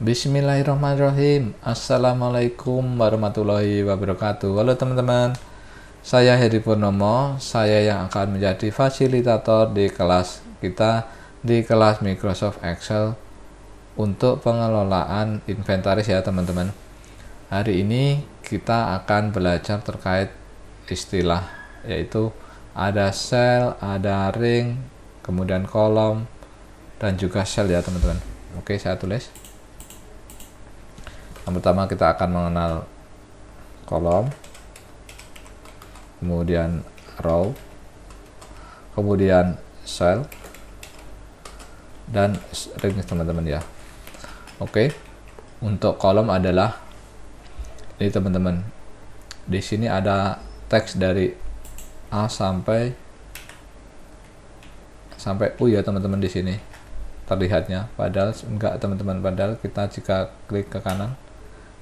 Bismillahirrahmanirrahim. Assalamualaikum warahmatullahi wabarakatuh. Halo teman-teman, saya Heri Purnomo. Saya yang akan menjadi fasilitator di kelas kita, di kelas Microsoft Excel untuk pengelolaan inventaris ya teman-teman. Hari ini kita akan belajar terkait istilah, yaitu ada sel, ada ring, kemudian kolom, dan juga sel ya teman-teman. Oke, saya tulis. Yang pertama kita akan mengenal kolom, kemudian row, kemudian cell, dan ring teman-teman ya. Oke, untuk kolom adalah ini teman-teman. Di sini ada teks dari A sampai U ya teman-teman, di sini terlihatnya. Padahal enggak teman-teman, padahal kita jika klik ke kanan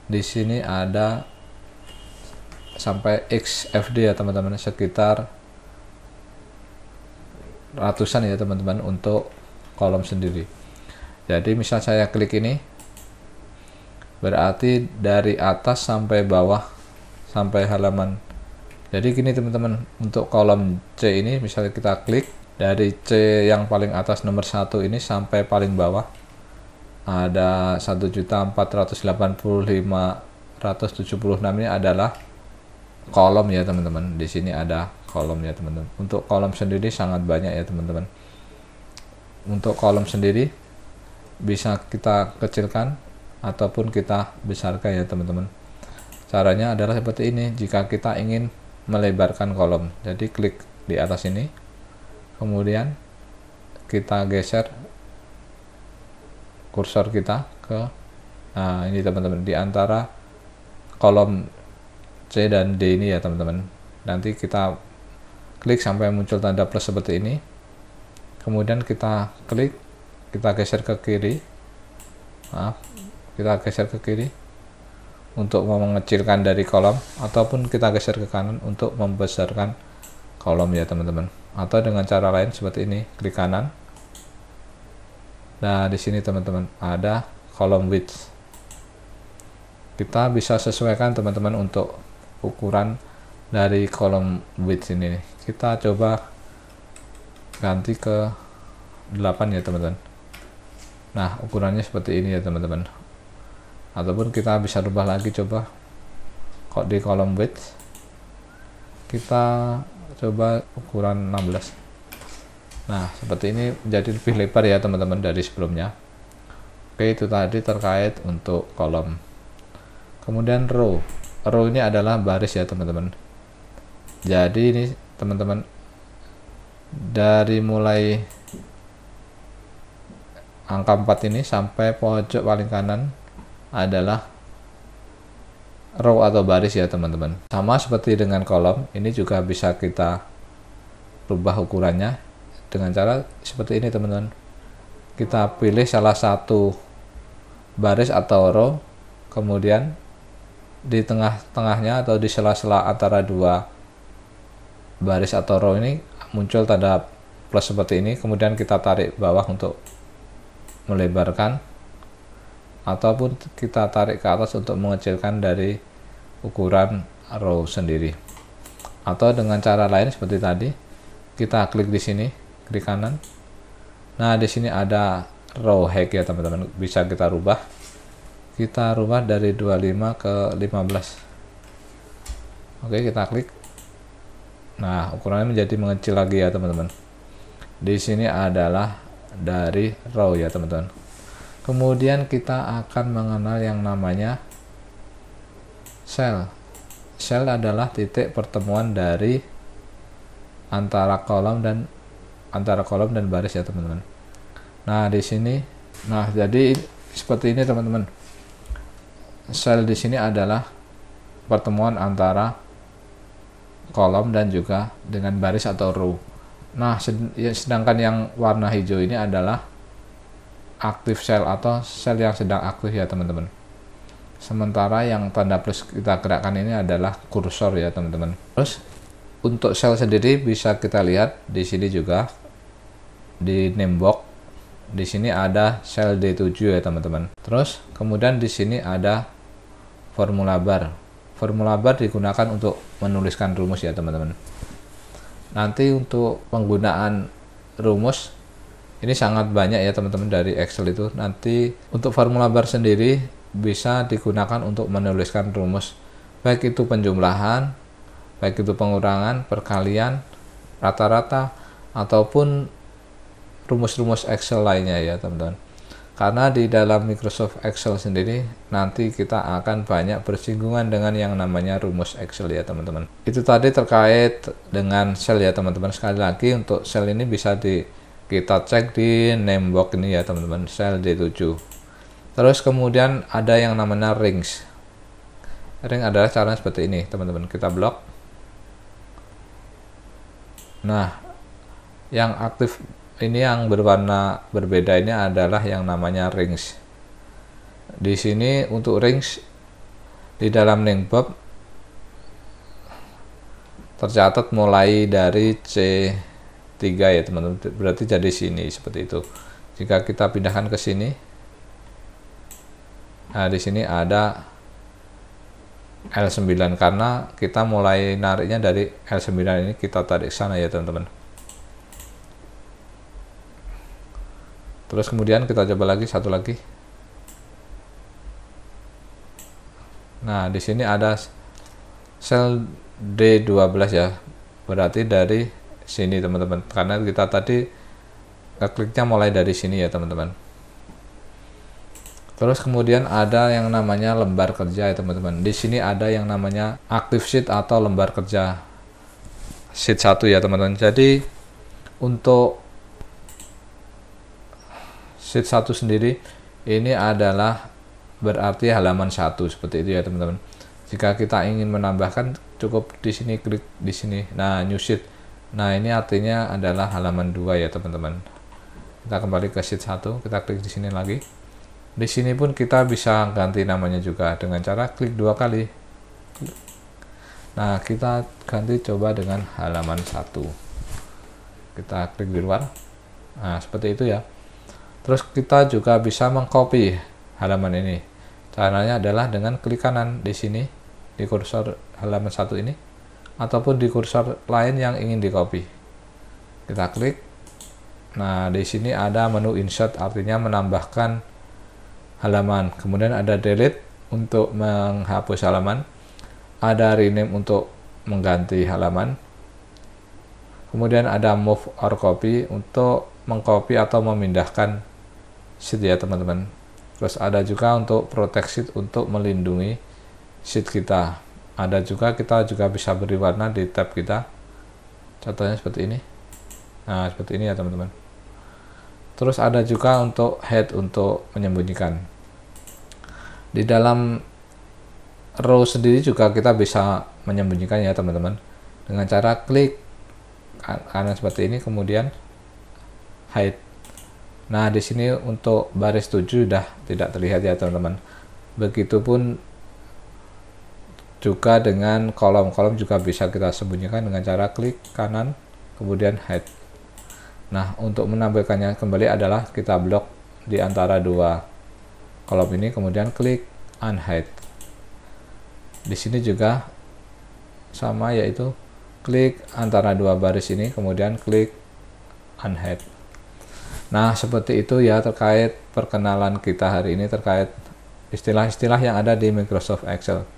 di sini ada sampai XFD ya teman-teman, sekitar ratusan ya teman-teman untuk kolom sendiri. Jadi misal saya klik ini, berarti dari atas sampai bawah sampai halaman. Jadi gini teman-teman, untuk kolom C ini misalnya kita klik dari C yang paling atas nomor 1 ini sampai paling bawah ada 1.485.176 ini adalah kolom ya teman-teman. Di sini ada kolom ya teman-teman. Untuk kolom sendiri sangat banyak ya teman-teman. Untuk kolom sendiri bisa kita kecilkan ataupun kita besarkan ya teman-teman. Caranya adalah seperti ini. Jika kita ingin melebarkan kolom, jadi klik di atas ini, kemudian kita geser kursor kita ke ini teman-teman, di antara kolom C dan D ini ya teman-teman. Nanti kita klik sampai muncul tanda plus seperti ini, kemudian kita klik, kita geser ke kiri, kita geser ke kiri untuk mengecilkan dari kolom, ataupun kita geser ke kanan untuk membesarkan kolom ya teman-teman. Atau dengan cara lain seperti ini, klik kanan. Nah, di sini teman-teman ada kolom width. Kita bisa sesuaikan teman-teman untuk ukuran dari kolom width ini. Kita coba ganti ke 8 ya teman-teman. Nah, ukurannya seperti ini ya teman-teman. Ataupun kita bisa rubah lagi, coba kok di kolom width kita coba ukuran 16. Nah, seperti ini menjadi lebih lebar ya teman-teman dari sebelumnya. Oke, itu tadi terkait untuk kolom. Kemudian row. Row ini adalah baris ya teman-teman. Jadi ini teman-teman, dari mulai angka 4 ini sampai pojok paling kanan adalah row atau baris ya teman-teman. Sama seperti dengan kolom, ini juga bisa kita rubah ukurannya dengan cara seperti ini teman-teman. Kita pilih salah satu baris atau row, kemudian di tengah-tengahnya atau di sela-sela antara dua baris atau row ini muncul tanda plus seperti ini, kemudian kita tarik bawah untuk melebarkan, ataupun kita tarik ke atas untuk mengecilkan dari ukuran row sendiri. Atau dengan cara lain seperti tadi, kita klik di sini, klik kanan. Nah, di sini ada row height ya teman-teman, bisa kita rubah. Kita rubah dari 25 ke 15. Oke, kita klik. Nah, ukurannya menjadi mengecil lagi ya teman-teman. Di sini adalah dari row ya teman-teman. Kemudian kita akan mengenal yang namanya cell. Cell adalah titik pertemuan dari antara kolom dan baris ya teman-teman. Nah, di sini, nah jadi seperti ini teman-teman. Sel di sini adalah pertemuan antara kolom dan juga dengan baris atau row. Nah, sedangkan yang warna hijau ini adalah aktif sel atau sel yang sedang aktif ya teman-teman. Sementara yang tanda plus kita gerakkan ini adalah kursor ya teman-teman. Terus untuk sel sendiri bisa kita lihat di sini juga di name box Di sini ada sel D7 ya teman-teman. Terus kemudian di sini ada formula bar. Formula bar digunakan untuk menuliskan rumus ya teman-teman. Nanti untuk penggunaan rumus ini sangat banyak ya teman-teman dari Excel itu. Nanti untuk formula bar sendiri bisa digunakan untuk menuliskan rumus, baik itu penjumlahan, baik itu pengurangan, perkalian, rata-rata, ataupun rumus-rumus Excel lainnya ya teman-teman. Karena di dalam Microsoft Excel sendiri nanti kita akan banyak bersinggungan dengan yang namanya rumus Excel ya teman-teman. Itu tadi terkait dengan sel ya teman-teman. Sekali lagi untuk sel ini bisa kita cek di name box ini ya teman-teman, sel D7. Terus kemudian ada yang namanya rings. Ring adalah caranya seperti ini teman-teman. Kita blok. Nah, yang aktif ini yang berwarna berbeda ini adalah yang namanya rings. Di sini untuk rings di dalam name box tercatat mulai dari C3 ya teman-teman. Berarti jadi sini seperti itu. Jika kita pindahkan ke sini, nah di sini ada L9 karena kita mulai nariknya dari L9 ini, kita tarik sana ya teman-teman. Terus kemudian kita coba lagi satu lagi. Nah, di sini ada sel D12 ya. Berarti dari sini teman-teman. Karena kita tadi kliknya mulai dari sini ya teman-teman. Terus kemudian ada yang namanya lembar kerja ya teman-teman. Di sini ada yang namanya active sheet atau lembar kerja sheet 1 ya teman-teman. Jadi untuk sheet 1 sendiri ini adalah berarti halaman 1 seperti itu ya teman-teman. Jika kita ingin menambahkan cukup di sini, klik di sini. Nah, new sheet. Nah, ini artinya adalah halaman 2 ya teman-teman. Kita kembali ke sheet 1, kita klik di sini lagi. Di sini pun kita bisa ganti namanya juga dengan cara klik 2 kali. Nah, kita ganti coba dengan halaman 1. Kita klik di luar. Nah, seperti itu ya. Terus kita juga bisa mengcopy halaman ini. Caranya adalah dengan klik kanan di sini di kursor halaman 1 ini, ataupun di kursor lain yang ingin di copy. Kita klik. Nah, di sini ada menu insert, artinya menambahkan halaman. Kemudian ada delete untuk menghapus halaman. Ada rename untuk mengganti halaman. Kemudian ada move or copy untuk mengcopy atau memindahkan sheet ya teman-teman. Terus ada juga untuk protect sheet untuk melindungi sheet kita. Ada juga kita juga bisa beri warna di tab kita. Contohnya seperti ini. Nah, seperti ini ya teman-teman. Terus ada juga untuk head untuk menyembunyikan. Di dalam row sendiri juga kita bisa menyembunyikan ya teman-teman. Dengan cara klik kanan seperti ini, kemudian hide. Nah, di sini untuk baris 7 sudah tidak terlihat ya teman-teman. Begitupun juga dengan kolom-kolom juga bisa kita sembunyikan dengan cara klik kanan kemudian hide. Nah, untuk menampilkannya kembali adalah kita blok di antara dua kolom ini, kemudian klik unhide. Di sini juga sama, yaitu klik antara dua baris ini kemudian klik unhide. Nah, seperti itu ya terkait perkenalan kita hari ini terkait istilah-istilah yang ada di Microsoft Excel.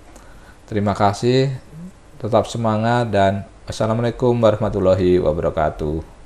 Terima kasih, tetap semangat, dan Assalamualaikum warahmatullahi wabarakatuh.